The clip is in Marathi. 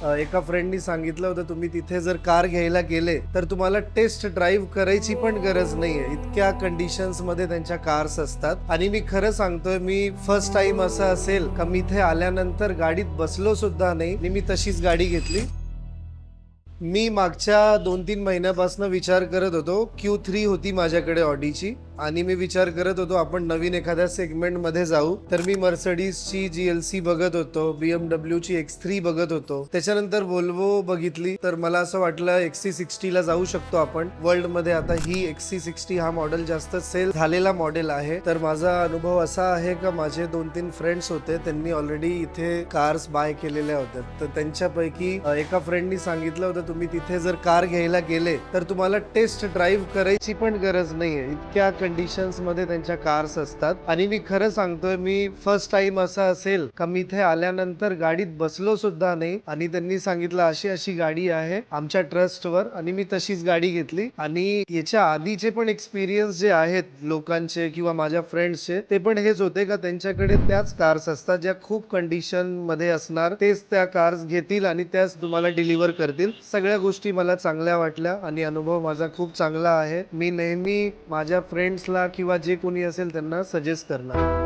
एका फ्रेंडनी सांगितलं होतं, तुम्ही तिथे जर कार घ्यायला गेले, तर तुम्हाला टेस्ट ड्राईव्ह करायची पण गरज नाहीये. इतक्या कंडिशन्समध्ये त्यांच्या कार्स असतात आणि मी खरं सांगतोय, मी फर्स्ट टाईम असं असेल का मी इथे आल्यानंतर गाडीत बसलो सुद्धा नाही आणि मी तशीच गाडी घेतली. मी मागच्या 2-3 महिन्यापासून विचार करत होतो. Q3 होती माझ्याकडे ऑडीची आणि मी विचार करत होतो आपण नवीन एखाद्या सेगमेंटमध्ये जाऊ. तर मी Mercedesची GLC बघत होतो, BMWची X3 बघत होतो. त्याच्यानंतर Volvo बघितली. तर मला असं वाटलं XC60ला जाऊ शकतो आपण. वर्ल्डमध्ये आता ही XC60 हा मॉडेल जास्त सेल झालेला मॉडेल आहे. तर माझा अनुभव असा आहे का माझे 2-3 फ्रेंड्स होते, त्यांनी ऑलरेडी इथे कार्स बाय केलेल्या होत्या. तर त्यांच्यापैकी एका फ्रेंडनी सांगितलं होतं, तुम्ही तिथे जर कार घ्यायला गेले, तर तुम्हाला टेस्ट ड्राईव्ह करायची पण गरज नाहीये. इतक्या कंडिशन्समध्ये त्यांच्या कार्स असतात आणि मी खरं सांगतोय, मी फर्स्ट टाईम असा असेल का मी इथे आल्यानंतर गाडीत बसलो सुद्धा नाही आणि त्यांनी सांगितलं अशी अशी गाडी आहे आमच्या ट्रस्टवर आणि मी तशीच गाडी घेतली. आणि याच्या आधीचे पण एक्सपिरियन्स जे आहेत लोकांचे किंवा माझ्या फ्रेंड्सचे, ते पण हेच होते का त्यांच्याकडे त्याच कार्स असतात ज्या खूप कंडिशन मध्ये असणार, तेच त्या कार्स घेतील आणि त्याच तुम्हाला डिलिव्हर करतील. सगळ्या गोष्टी मला चांगल्या वाटल्या आणि अनुभव माझा खूप चांगला आहे. मी नेहमी माझ्या फ्रेंड्सला किंवा जे कोणी असेल त्यांना सजेस्ट करणार.